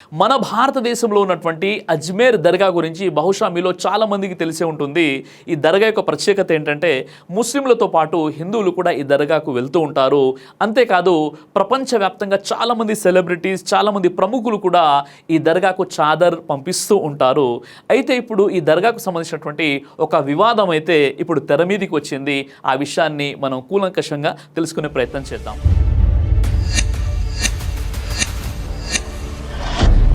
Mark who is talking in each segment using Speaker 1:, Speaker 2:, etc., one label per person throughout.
Speaker 1: మన భారతదేశంలో ఉన్నటువంటి అజ్మేర్ దర్గా గురించి బహుశా మీలో చాలా మందికి తెలిసే ఉంటుంది. ఈ దర్గా యొక్క ప్రత్యేకత ఏంటంటే ముస్లింలతో పాటు హిందువులు కూడా ఈ దర్గాకు వెళ్తూ ఉంటారు. అంతేకాదు ప్రపంచవ్యాప్తంగా చాలామంది సెలబ్రిటీస్, చాలామంది ప్రముఖులు కూడా ఈ దర్గాకు చాదర్ పంపిస్తూ ఉంటారు. అయితే ఇప్పుడు ఈ దర్గాకు సంబంధించినటువంటి ఒక వివాదం అయితే ఇప్పుడు తెర మీదికి వచ్చింది. ఆ విషయాన్ని మనం కూలంకషంగా తెలుసుకునే ప్రయత్నం చేద్దాం.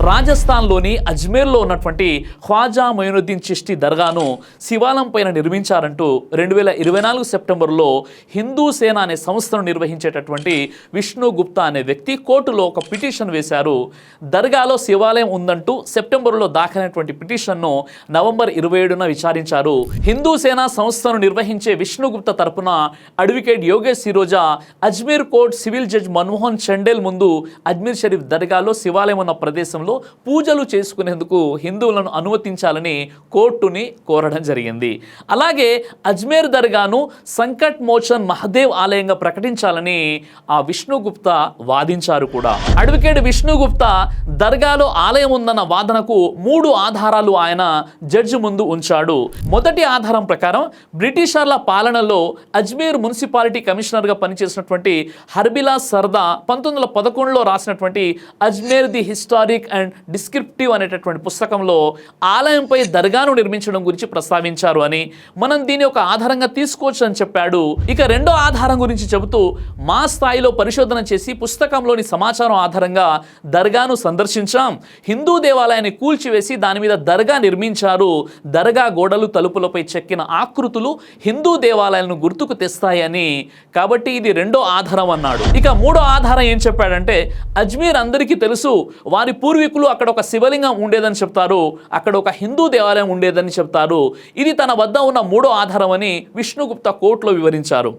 Speaker 1: రాజస్థాన్లోని అజ్మేర్లో ఉన్నటువంటి ఖ్వాజా మొయినుద్దీన్ చిష్టి దర్గాను శివాలయం పైన నిర్మించారంటూ 2024 సెప్టెంబర్లో హిందూ సేన అనే సంస్థను నిర్వహించేటటువంటి విష్ణు గుప్తా అనే వ్యక్తి కోర్టులో ఒక పిటిషన్ వేశారు. దర్గాలో శివాలయం ఉందంటూ సెప్టెంబర్లో దాఖలైనటువంటి పిటిషన్ను నవంబర్ 27న విచారించారు. హిందూ సేన సంస్థను నిర్వహించే విష్ణు గుప్తా తరపున advocate Yogesh Siroja Ajmer court civil judge Manmohan Chandel ముందు అజ్మీర్ షరీఫ్ దర్గాలో శివాలయం ఉన్న ప్రదేశంలో పూజలు చేసుకునేందుకు హిందువులను అనుమతించాలని కోర్టుని కోరడం జరిగింది. అలాగే అజ్మేర్ దర్గాను సంకట్ మోచన్ మహదేవ్ ఆలయంగా ప్రకటించాలని ఆ విష్ణు గుప్తా వాదించారు కూడా. అడ్వకేట్ విష్ణు గుప్తా దర్గాలో ఆలయం ఉందన్న వాదనకు 3 ఆధారాలు ఆయన జడ్జి ముందు ఉంచాడు. మొదటి ఆధారం ప్రకారం బ్రిటిషర్ల పాలనలో అజ్మీర్ మున్సిపాలిటీ కమిషనర్గా పనిచేసినటువంటి హర్బిలాస్ సర్దా 1911లో రాసినటువంటి Ajmer the historic and descriptive అనేటటువంటి పుస్తకంలో ఆలయంపై దర్గాను నిర్మించడం గురించి ప్రస్తావించారు అని, మనం దీని ఒక ఆధారంగా తీసుకోవచ్చు అని చెప్పాడు. ఇక రెండో ఆధారం గురించి చెబుతూ మా స్థాయిలో పరిశోధన చేసి పుస్తకంలోని సమాచారం ఆధారంగా దర్గాను సందర్శించాం. హిందూ దేవాలయాన్ని కూల్చివేసి దాని మీద దర్గా నిర్మించారు. దర్గా గోడలు, తలుపులపై చెక్కిన ఆకృతులు హిందూ దేవాలయాలను గుర్తుకు తెస్తాయని, కాబట్టి ఇది రెండో ఆధారం అన్నాడు. ఇక మూడో ఆధారం ఏం చెప్పాడంటే అజ్మీర్ అందరికీ తెలుసు, వారి పూర్వీకులు అక్కడ ఒక శివలింగం ఉండేదని చెప్తారు, అక్కడ ఒక హిందూ దేవాలయం ఉండేదని చెప్తారు. ఇది తన వద్ద ఉన్న మూడో ఆధారం అని విష్ణుగుప్తా కోర్టులో వివరించారు.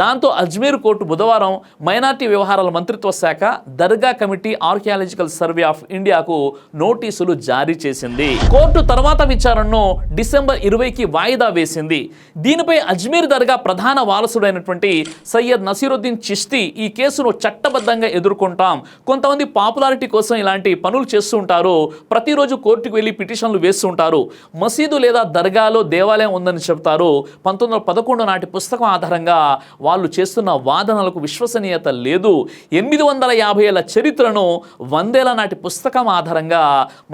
Speaker 1: దాంతో అజ్మీర్ కోర్టు బుధవారం మైనార్టీ వ్యవహారాల మంత్రిత్వ శాఖ దర్గా కమిటీ ఆర్కియాలజికల్ సర్వే ఆఫ్ ఇండియాకు నోటీసులు జారీ చేసింది. కోర్టు తర్వాత విచారణను డిసెంబర్ 20కి వాయిదా వేసింది. దీనిపై అజ్మీర్ దర్గా ప్రధాన వారసుడైనటువంటి సయ్యద్ నసీరుద్దీన్ చిష్తి ఈ కేసును చట్టబద్ధంగా ఎదుర్కొంటాం, కొంతమంది పాపులారిటీ కోసం ఇలాంటి పనులు చేస్తూ ఉంటారు, ప్రతిరోజు కోర్టుకు వెళ్ళి పిటిషన్లు వేస్తూ ఉంటారు, మసీదు లేదా దర్గాలో దేవాలయం ఉందని చెప్తారు, 1911 నాటి పుస్తకం ఆధారంగా వాళ్ళు చేస్తున్న వాదనలకు విశ్వసనీయత లేదు, 850 ఏళ్ల చరిత్రను 100 ఏళ్ల నాటి పుస్తకం ఆధారంగా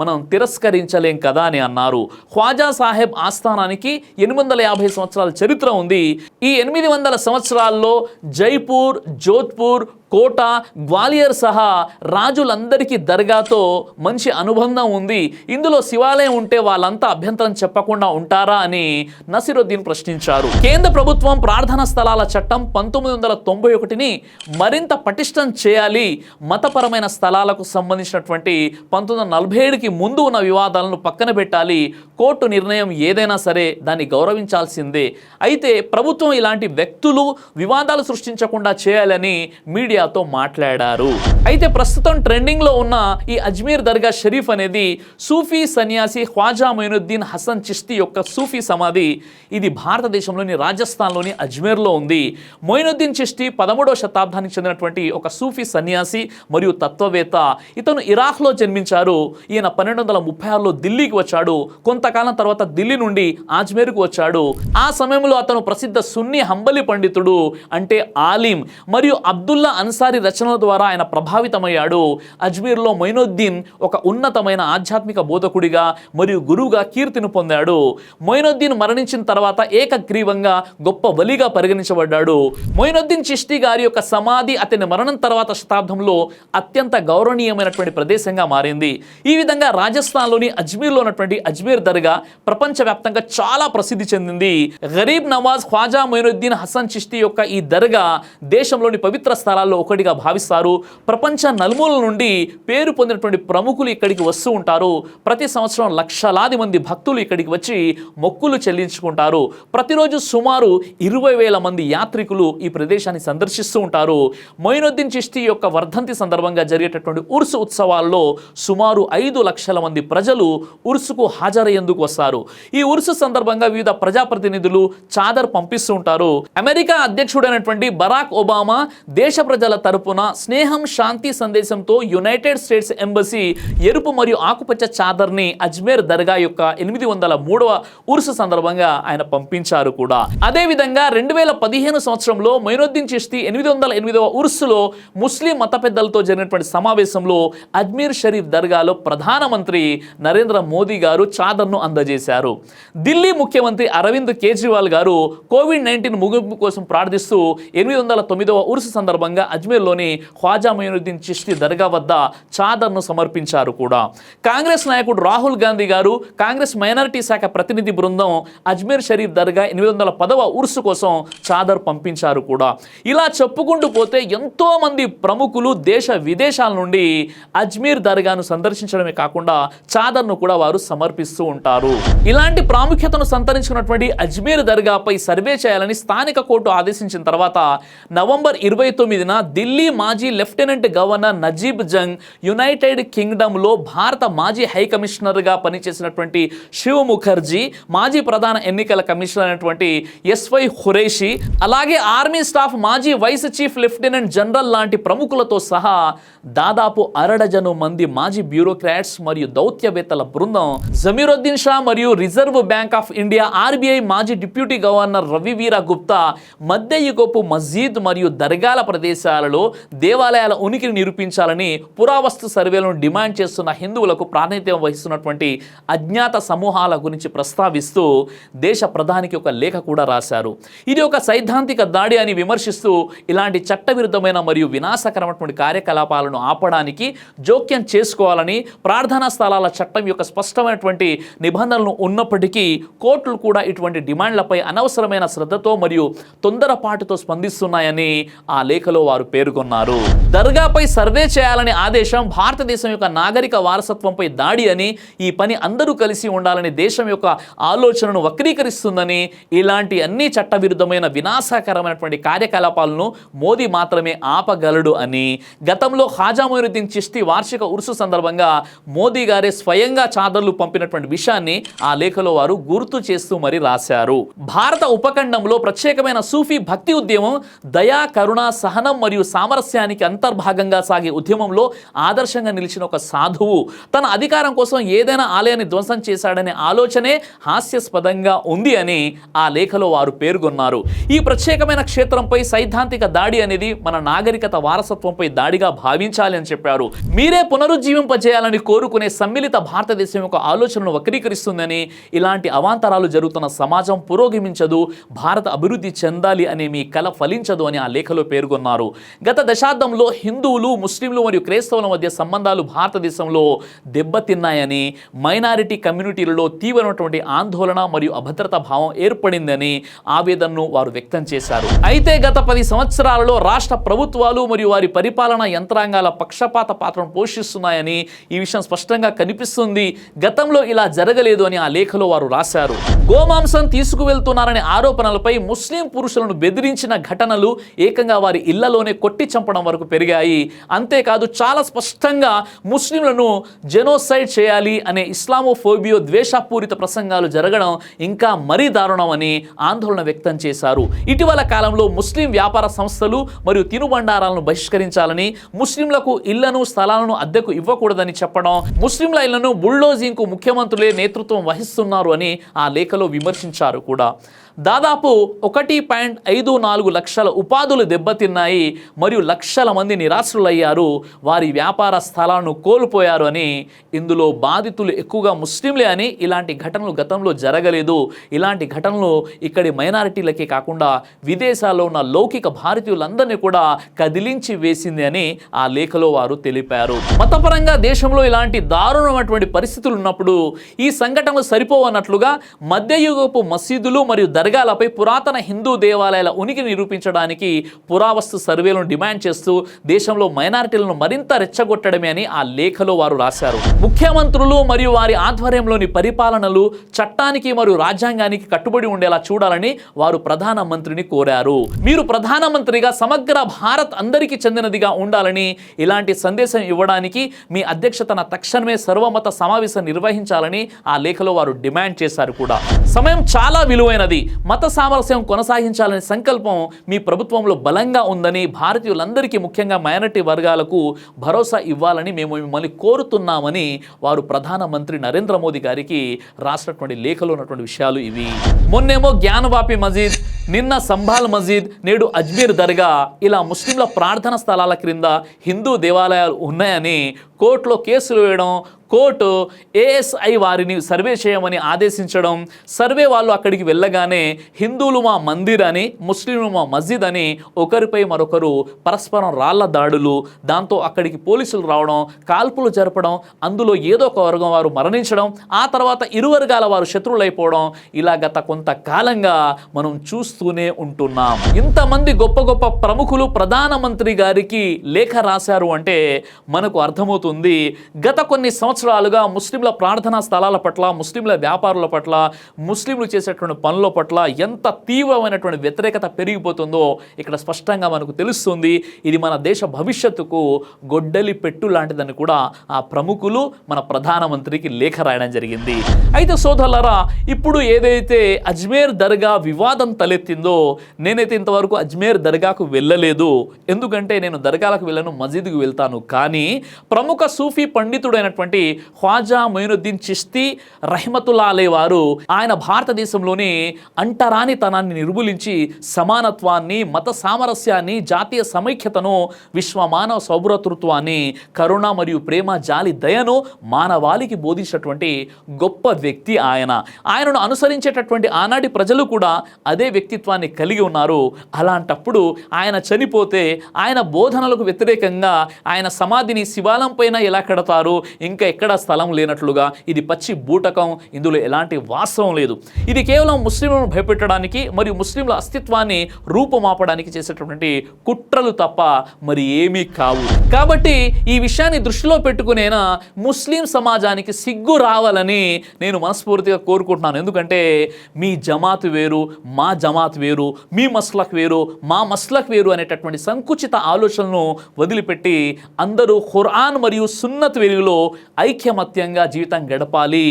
Speaker 1: మనం తిరస్కరించలేం కదా అని అన్నారు. ఖ్వాజా సాహెబ్ ఆస్థానానికి 850 సంవత్సరాల చరిత్ర ఉంది. ఈ 800 సంవత్సరాల్లో జైపూర్, జోధ్పూర్, కోట, గ్వాలియర్ సహా రాజులందరికీ దర్గాతో మంచి అనుబంధం ఉంది. ఇందులో శివాలయం ఉంటే వాళ్ళంతా అభ్యంతరం చెప్పకుండా ఉంటారా అని నసీరుద్దీన్ ప్రశ్నించారు. కేంద్ర ప్రభుత్వం ప్రార్థనా స్థలాల చట్టం 1991ని మరింత పటిష్టం చేయాలి, మతపరమైన స్థలాలకు సంబంధించినటువంటి 1947కి ముందు ఉన్న వివాదాలను పక్కన పెట్టాలి, కోర్టు నిర్ణయం ఏదైనా సరే దాన్ని గౌరవించాల్సిందే. అయితే ప్రభుత్వం ఇలాంటి వ్యక్తులు వివాదాలు సృష్టించకుండా చేయాలని మీడియాతో మాట్లాడారు. అయితే ప్రస్తుతం ట్రెండింగ్ లో ఉన్న ఈ అజ్మీర్ దర్గా షరీఫ్ అనేది సూఫీ సన్యాసి ఖ్వాజా మొయినుద్దీన్ హసన్ చిష్తి యొక్క సూఫీ సమాధి. ఇది భారతదేశంలోని రాజస్థాన్లోని అజ్మీర్లో ఉంది. మొయినుద్దీన్ చిష్తి 13వ శతాబ్దానికి చెందినటువంటి ఒక సూఫీ సన్యాసి మరియు తత్వవేత్త. ఇతను ఇరాక్లో జన్మించారు. ఈయన 1236లో ఢిల్లీకి వచ్చాడు. కొంతకాలం తర్వాత ఢిల్లీ నుండి అజ్మీర్కు వచ్చాడు. ఆ సమయంలో అతను ప్రసిద్ధ సున్నీ హంబలి పండితుడు, అంటే ఆలిం, మరియు అబ్దుల్లా అన్సారీ రచనల ద్వారా ఆయన ప్రభావితమయ్యాడు. అజ్మీర్లో మొయినుద్దీన్ ఒక ఉన్నతమైన ఆధ్యాత్మిక బోధకుడిగా మరియు గురువుగా కీర్తిని పొందాడు. మొయినుద్దీన్ మరణించిన తర్వాత ఏకగ్రీవంగా గొప్ప వలిగా పరిగణించబడ్డాడు. మొయినుద్దీన్ చిష్తి గారి యొక్క సమాధి అతని మరణం తర్వాత శతాబ్దంలో అత్యంత గౌరవనీయమైనటువంటి ప్రదేశంగా మారింది. ఈ విధంగా రాజస్థాన్లోని అజ్మీర్లో ఉన్నటువంటి అజ్మీర్ దర్గా ప్రపంచవ్యాప్తంగా చాలా ప్రసిద్ధి చెందింది. గరీబ్ నవాజ్ ఖ్వాజా మొయినుద్దీన్ హసన్ చిష్తి యొక్క ఈ దర్గా దేశంలోని పవిత్ర స్థలాల్లో ఒకటిగా భావిస్తారు. ప్రపంచ నలుమూలల నుండి పేరు పొందినటువంటి ప్రముఖులు ఇక్కడికి వస్తూ ఉంటారు. ప్రతి సంవత్సరం లక్షలాది మంది భక్తులు ఇక్కడికి వచ్చి మొక్కులు చెల్లించుకుంటారు. ప్రతిరోజు సుమారు 20,000 మంది యాత్రికులు ఈ ప్రదేశాన్ని సందర్శిస్తూ ఉంటారు. మొయినుద్దీన్ చిష్తి యొక్క వర్ధంతి సందర్భంగా జరిగేటటువంటి ఉర్సు ఉత్సవాల్లో సుమారు 5 లక్షల మంది ప్రజలు ఉర్సుకు హాజరయ్యేందుకు వస్తారు. ఈ ఉర్సు సందర్భంగా వివిధ ప్రజాప్రతినిధులు చాదర్ పంపిస్తూ ఉంటారు. అమెరికా అధ్యక్షుడైనటువంటి బరాక్ ఒబామా దేశ ప్రజల ప్రజల తరపున స్నేహం శాంతి సందేశంతో యునైటెడ్ స్టేట్స్ ఎంబసీ ఎరుపు మరియు ఆకుపచ్చ చాదర్ని అజ్మేర్ దర్గా యొక్క 803వ ఉర్సు సందర్భంగా ఆయన పంపించారు కూడా. అదేవిధంగా 2015 సంవత్సరంలో మొయినుద్దీన్ చిష్తి 808వ ఉర్సులో ముస్లిం మత పెద్దలతో జరిగినటువంటి సమావేశంలో అజ్మీర్ షరీఫ్ దర్గాలో ప్రధానమంత్రి నరేంద్ర మోదీ గారు చాదర్ను అందజేశారు. ఢిల్లీ ముఖ్యమంత్రి అరవింద్ కేజ్రీవాల్ గారు కోవిడ్-19 ముగింపు కోసం ప్రార్థిస్తూ 809వ ఉర్సు సందర్భంగా అజ్మీర్లోని ఖ్వాజా మొయినుద్దీన్ చిష్తి దర్గా వద్ద చాదర్ను సమర్పించారు కూడా. కాంగ్రెస్ నాయకుడు రాహుల్ గాంధీ గారు, కాంగ్రెస్ మైనారిటీ శాఖ ప్రతినిధి బృందం అజ్మీర్ షరీఫ్ దర్గా 810వ ఉర్సు కోసం చాదర్ పంపించారు కూడా. ఇలా చెప్పుకుంటూ పోతే ఎంతో మంది ప్రముఖులు దేశ విదేశాల నుండి అజ్మీర్ దర్గాను సందర్శించడమే కాకుండా చాదర్ను కూడా వారు సమర్పిస్తూ ఉంటారు. ఇలాంటి ప్రాముఖ్యతను సంతరించుకున్నటువంటి అజ్మీర్ దర్గాపై సర్వే చేయాలని స్థానిక కోర్టు ఆదేశించిన తర్వాత నవంబర్ 29న ఢిల్లీ మాజీ lieutenant governor Najeeb Jung, united కింగ్డమ్లో భారత మాజీ హై కమిషనర్గా పనిచేసినటువంటి శివ్ ముఖర్జీ, మాజీ ప్రధాన ఎన్నికల కమిషనర్ అయినటువంటి ఎస్వై ఖురేషి, అలాగే ఆర్మీ స్టాఫ్ మాజీ వైస్ చీఫ్ లెఫ్టినెంట్ జనరల్ లాంటి ప్రముఖులతో సహా దాదాపు అరడజను మంది మాజీ బ్యూరోక్రాట్స్ మరియు దౌత్యవేత్తల బృందం జమీరుద్దీన్ షా మరియు reserve bank of India RBI మాజీ డిప్యూటీ గవర్నర్ రవివీర గుప్తా మధ్యయుగపు మస్జిద్ మరియు దర్గాల ప్రదేశాలలో దేవాలయాల ఉనికిని నిరూపించాలని పురావస్తు సర్వేలను డిమాండ్ చేస్తున్న హిందువులకు ప్రాతినిధ్యం వహిస్తున్నటువంటి అజ్ఞాత సమూహాల గురించి ప్రస్తావిస్తూ దేశ ప్రధానికి ఒక లేఖ కూడా రాశారు. ఇది ఒక సైద్ధాంతిక దాడి అని విమర్శిస్తూ ఇలాంటి చట్టవిరుద్ధమైన మరియు వినాశకరమైనటువంటి కార్యకలాపాలను ఆపడానికి జోక్యం చేసుకోవాలని ప్రార్థనా స్థలాల చట్టం యొక్క స్పష్టమైనటువంటి నిబంధనలు ఉన్నప్పటికీ కోర్టులు కూడా ఇటువంటి డిమాండ్లపై అనవసరమైన శ్రద్ధతో మరియు తొందరపాటుతో స్పందిస్తున్నాయని ఆ లేఖలో వారు పేర్కొన్నారు. దర్గాపై సర్వే చేయాలనే ఆదేశం భారతదేశం యొక్క నాగరిక వారసత్వంపై దాడి అని, ఈ పని అందరూ కలిసి ఉండాలని దేశం యొక్క ఆలోచనను వక్రీకరిస్తుందని, ఇలాంటి అన్ని చట్టవిరుద్ధమైన వినాశకరమైనటువంటి కార్యకలాపాలను మోదీ మాత్రమే ఆపగలడు అని గతంలో ఖ్వాజా మొయినుద్దీన్ చిష్తి వార్షిక ఉర్సు సందర్భంగా మోదీ గారే స్వయంగా చాదర్లు పంపినటువంటి విషయాన్ని ఆ లేఖలో వారు గుర్తు చేస్తూ మరి రాశారు. భారత ఉపఖండంలో ప్రత్యేకమైన సూఫీ భక్తి ఉద్యమం దయా, కరుణ, సహనం మరియు సామరస్యానికి అంతర్భాగంగా సాగే ఉద్యమంలో ఆదర్శంగా నిలిచిన ఒక సాధువు తన అధికారం కోసం ఏదైనా ఆలయాన్ని ధ్వంసం చేశాడనే ఆలోచనే హాస్యాస్పదంగా ఉంది అని ఆ లేఖలో వారు పేర్కొన్నారు. ఈ ప్రత్యేకమైన క్షేత్రంపై సైద్ధాంతిక దాడి అనేది మన నాగరికత వారసత్వంపై దాడిగా భావించాలి అని చెప్పారు. మీరే పునరుజ్జీవింపజేయాలని కోరుకునే సమ్మిళిత భారతదేశం యొక్క ఆలోచనను వక్రీకరిస్తుందని, ఇలాంటి అవాంతరాలు జరుగుతున్న సమాజం పురోగమించదు, భారత అభివృద్ధి చెందాలి అనే మీ కల ఫలించదు అని ఆ లేఖలో పేర్కొన్నారు. గత దశాబ్దంలో హిందువులు, ముస్లింలు మరియు క్రైస్తవుల మధ్య సంబంధాలు భారతదేశంలో దెబ్బతిన్నాయని, మైనారిటీ కమ్యూనిటీలలో తీవ్రమైనటువంటి ఆందోళన మరియు అభద్రతా భావం ఏర్పడిందని ఆవేదనను వారు వ్యక్తం చేశారు. అయితే గత 10 సంవత్సరాలలో రాష్ట్ర ప్రభుత్వాలు మరియు వారి పరిపాలనా యంత్రాంగాల పక్షపాత పాత్రను పోషిస్తున్నాయని ఈ విషయం స్పష్టంగా కనిపిస్తుంది. గతంలో ఇలా జరగలేదు అని ఆ లేఖలో వారు రాశారు. గోమాంసం తీసుకువెళ్తున్నారనే ఆరోపణలపై ముస్లిం పురుషులను బెదిరించిన ఘటనలు ఏకంగా వారి ఇళ్లలోనే కొట్టి చంపడం వరకు పెరిగాయి. అంతేకాదు చాలా స్పష్టంగా ముస్లింలను జెనోసైడ్ చేయాలి అనే ఇస్లామోఫోబియో ద్వేషపూరిత ప్రసంగాలు జరగడం ఇంకా మరీ దారుణం అని ఆందోళన వ్యక్తం చేశారు. ఇటీవల కాలంలో ముస్లిం వ్యాపార సంస్థలు మరియు తినుబండారాలను బహిష్కరించాలని, ముస్లింలకు ఇళ్లను, స్థలాలను అద్దెకు ఇవ్వకూడదని చెప్పడం, ముస్లింల ఇళ్లను బుల్డోజింగ్కు ముఖ్యమంత్రులే నేతృత్వం వహిస్తున్నారు అని ఆ లేఖలో విమర్శించారు కూడా. దాదాపు 1.54 లక్షల ఉపాధులు దెబ్బతిన్నాయి మరియు లక్షల మంది నిరాశ్రులయ్యారు, వారి వ్యాపార స్థలాలను కోల్పోయారు అని, ఇందులో బాధితులు ఎక్కువగా ముస్లింలే అని, ఇలాంటి ఘటనలు గతంలో జరగలేదు, ఇలాంటి ఘటనలు ఇక్కడి మైనారిటీలకే కాకుండా విదేశాల్లో ఉన్న లౌకిక భారతీయులందరినీ కూడా కదిలించి వేసింది అని ఆ లేఖలో వారు తెలిపారు. మతపరంగా దేశంలో ఇలాంటి దారుణమైనటువంటి పరిస్థితులు ఉన్నప్పుడు ఈ సంఘటనలు సరిపోవన్నట్లుగా మధ్యయుగపు మసీదులు మరియు దర్గాలపై పురాతన హిందూ దేవాలయాల ఉనికి నిరూపించడానికి పురావస్తు సర్వేలను డిమాండ్ చేస్తూ దేశంలో మైనారిటీలను మరింత రెచ్చగొట్టడమే అని ఆ లేఖలో వారు రాశారు. ముఖ్యమంత్రులు మరియు వారి ఆధ్వర్యంలోని పరిపాలనలు చట్టానికి మరియు రాజ్యాంగానికి కట్టుబడి ఉండేలా చూడాలని వారు ప్రధానమంత్రిని కోరారు. మీరు ప్రధానమంత్రిగా సమగ్ర భారత్ అందరికీ చెందినదిగా ఉండాలని, ఇలాంటి సందేశం ఇవ్వడానికి మీ అధ్యక్షతన తక్షణమే సర్వమత సమావేశం నిర్వహించాలని ఆ లేఖలో వారు డిమాండ్ చేశారు కూడా. సమయం చాలా విలువైనది. మత సామరస్యం కొనసాగించాలనే సంకల్పం మీ ప్రభుత్వంలో బలంగా ఉందని, భారతీయులందరికీ ముఖ్యంగా మైనారిటీ వర్గాలకు భరోసా ఇవ్వాలని మేము మిమ్మల్ని కోరుతున్నామని వారు ప్రధానమంత్రి నరేంద్ర మోదీ గారికి రాసినటువంటి లేఖలో ఉన్నటువంటి విషయాలు ఇవి. మొన్నేమో జ్ఞానవాపి మసీద్, నిన్న సంభాల్ మసీద్, నేడు అజ్మీర్ దర్గా, ఇలా ముస్లింల ప్రార్థన స్థలాల క్రింద హిందూ దేవాలయాలు ఉన్నాయని కోర్టులో కేసులు వేయడం, కోర్టు ఏఎస్ఐ వారిని సర్వే చేయమని ఆదేశించడం, సర్వే వాళ్ళు అక్కడికి వెళ్ళగానే హిందువులు మా మందిర్ అని, ముస్లింలు మా మస్జిద్ అని ఒకరిపై మరొకరు పరస్పరం రాళ్ల దాడులు, దాంతో అక్కడికి పోలీసులు రావడం, కాల్పులు జరపడం, అందులో ఏదో ఒక వర్గం వారు మరణించడం, ఆ తర్వాత ఇరు వర్గాల వారు శత్రువులైపోవడం, ఇలా గత కొంతకాలంగా మనం చూస్తూనే ఉంటున్నాం. ఇంతమంది గొప్ప గొప్ప ప్రముఖులు ప్రధానమంత్రి గారికి లేఖ రాశారు అంటే మనకు అర్థమవుతుంది గత కొన్ని సంవత్సరాలుగా ముస్లింల ప్రార్థనా స్థలాల పట్ల, ముస్లింల వ్యాపారుల పట్ల, ముస్లింలు చేసేటువంటి పనుల పట్ల ఎంత తీవ్రమైనటువంటి వ్యతిరేకత పెరిగిపోతుందో ఇక్కడ స్పష్టంగా మనకు తెలుస్తుంది. ఇది మన దేశ భవిష్యత్తుకు గొడ్డలి పెట్టు లాంటిదని కూడా ఆ ప్రముఖులు మన ప్రధానమంత్రికి లేఖ రాయడం జరిగింది. అయితే సోదరులారా, ఇప్పుడు ఏదైతే అజ్మీర్ దర్గా వివాదం తలెత్తిందో, నేనైతే ఇంతవరకు అజ్మీర్ దర్గాకు వెళ్ళలేదు. ఎందుకంటే నేను దర్గాలకు వెళ్ళను, మసీదుకు వెళ్తాను. కానీ ప్రముఖ సూఫీ పండితుడైనటువంటి ఖ్వాజా మొయినుద్దీన్ చిష్తి రహ్మతుల్లా అలై వారు ఆయన భారతదేశంలోని అంటరానితనాన్ని నిర్మూలించి సమానత్వాన్ని, మత సామరస్యాన్ని, జాతీయ సమైక్యతను, విశ్వ మానవ సౌభ్రతృత్వాన్ని, కరుణ మరియు ప్రేమ, జాలి, దయను మానవాళికి బోధించినటువంటి గొప్ప వ్యక్తి ఆయన. ఆయనను అనుసరించేటటువంటి ఆనాటి ప్రజలు కూడా అదే వ్యక్తిత్వాన్ని కలిగి ఉన్నారు. అలాంటప్పుడు ఆయన చనిపోతే ఆయన బోధనలకు వ్యతిరేకంగా ఆయన సమాధిని శివాలయం పైన ఎలా కడతారు, ఇంకా ఎక్కడ స్థలం లేనట్లుగా, ఇది పచ్చి బూటకం, ఇందులో ఎలాంటి వాస్తవం లేదు. ఇది కేవలం ముస్లింలను భయపెట్టడానికి మరియు ముస్లింల అస్తిత్వాన్ని రూపుమాపడానికి చేసేటటువంటి కుట్రలు తప్ప మరి ఏమీ కావు. కాబట్టి ఈ విషయాన్ని దృష్టిలో పెట్టుకునేనా ముస్లిం సమాజానికి సిగ్గు రావాలని నేను మనస్ఫూర్తిగా కోరుకుంటున్నాను. ఎందుకంటే మీ జమాత్ వేరు, మా జమాత్ వేరు, మీ మస్లక్ వేరు, మా మస్లక్ వేరు అనేటటువంటి సంకుచిత ఆలోచనలను వదిలిపెట్టి అందరూ ఖురాన్ మరియు సున్నత్ వెలుగులో ఐక్యమత్యంగా జీవితం గడపాలి.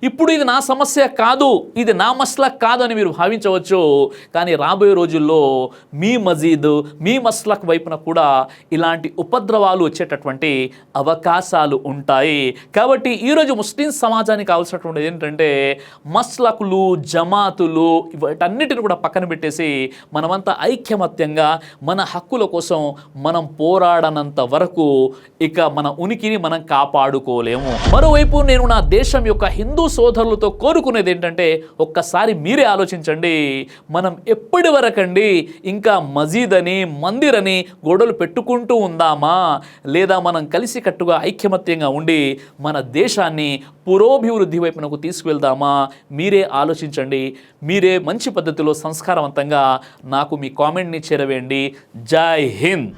Speaker 1: ఇప్పుడు ఇది నా సమస్య కాదు, ఇది నా మస్లక్ కాదు అని మీరు భావించవచ్చు. కానీ రాబోయే రోజుల్లో మీ మసీద్, మీ మస్లక్ వైపున కూడా ఇలాంటి ఉపద్రవాలు వచ్చేటటువంటి అవకాశాలు ఉంటాయి. కాబట్టి ఈరోజు ముస్లిం సమాజానికి కావాల్సినటువంటిది ఏంటంటే మస్లకులు, జమాతులు వీటన్నిటిని కూడా పక్కన పెట్టేసి మనమంతా ఐక్యమత్యంగా మన హక్కుల కోసం మనం పోరాడనంత వరకు ఇక మన ఉనికిని మనం కాపాడుకోలేము. మరోవైపు నేను నా దేశం యొక్క హిందూ సోదరులతో కోరుకునేది ఏంటంటే ఒక్కసారి మీరే ఆలోచించండి. మనం ఎప్పటి వరకండి ఇంకా మసీద్ అని, మందిర్ అని గొడవలు పెట్టుకుంటూ ఉందామా, లేదా మనం కలిసికట్టుగా ఐక్యమత్యంగా ఉండి మన దేశాన్ని పురోభివృద్ధి వైపునకు తీసుకువెళ్దామా? మీరే ఆలోచించండి. మీరే మంచి పద్ధతిలో సంస్కారవంతంగా నాకు మీ కామెంట్ని చేరవేయండి. జై హింద్.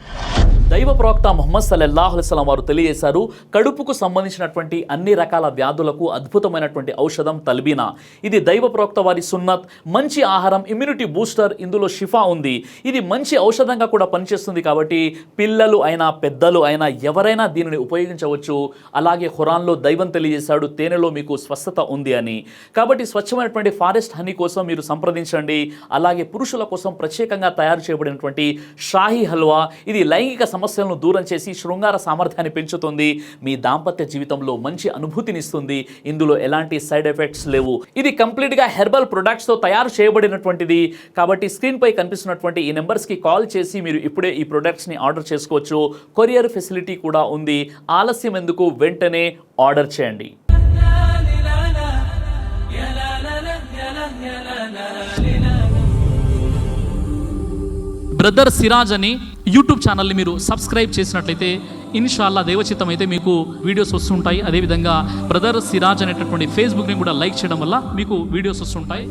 Speaker 1: దైవ ప్రవక్త ముహమ్మద్ సల్లల్లాహు అలైహి వసల్లం వారు తెలియజేశారు, కడుపుకు సంబంధించినటువంటి అన్ని రకాల వ్యాధులకు అద్భుతమైనటువంటి ఔషధం తల్బీనా. ఇది దైవ ప్రవక్త వారి సున్నత్, మంచి ఆహారం, ఇమ్యూనిటీ బూస్టర్, ఇందులో షిఫా ఉంది. ఇది మంచి ఔషధంగా కూడా పనిచేస్తుంది. కాబట్టి పిల్లలు అయినా పెద్దలు అయినా ఎవరైనా దీనిని ఉపయోగించవచ్చు. అలాగే ఖురాన్లో దైవం తెలియజేశాడు, తేనెలో మీకు స్వస్థత ఉంది అని. కాబట్టి స్వచ్ఛమైనటువంటి ఫారెస్ట్ హనీ కోసం మీరు సంప్రదించండి. అలాగే పురుషుల కోసం ప్రత్యేకంగా తయారు చేయబడినటువంటి షాహీ హల్వా, ఇది లైంగిక సమస్యలను దూరం చేసి శృంగార సామర్థ్యాన్ని పెంచుతుంది. మీ దాంపత్య జీవితంలో మంచి అనుభూతినిస్తుంది. ఇందులో ఎలాంటి సైడ్ ఎఫెక్ట్స్ లేవు. ఇది కంప్లీట్గా హెర్బల్ ప్రొడక్ట్స్తో తయారు చేయబడినటువంటిది. కాబట్టి స్క్రీన్పై కనిపిస్తున్నటువంటి ఈ నెంబర్స్కి కాల్ చేసి మీరు ఇప్పుడే ఈ ప్రొడక్ట్స్ని ఆర్డర్ చేసుకోవచ్చు. కొరియర్ ఫెసిలిటీ కూడా ఉంది. ఆలస్యం ఎందుకు, వెంటనే ఆర్డర్ చేయండి. బ్రదర్ సిరాజ్ అని యూట్యూబ్ ఛానల్ని మీరు సబ్స్క్రైబ్ చేసినట్లయితే ఇన్షాల్లా దైవచిత్తం అయితే మీకు వీడియోస్ వస్తుంటాయి. అదేవిధంగా బ్రదర్ సిరాజ్ అనేటటువంటి ఫేస్బుక్ని కూడా లైక్ చేయడం వల్ల మీకు వీడియోస్ వస్తుంటాయి.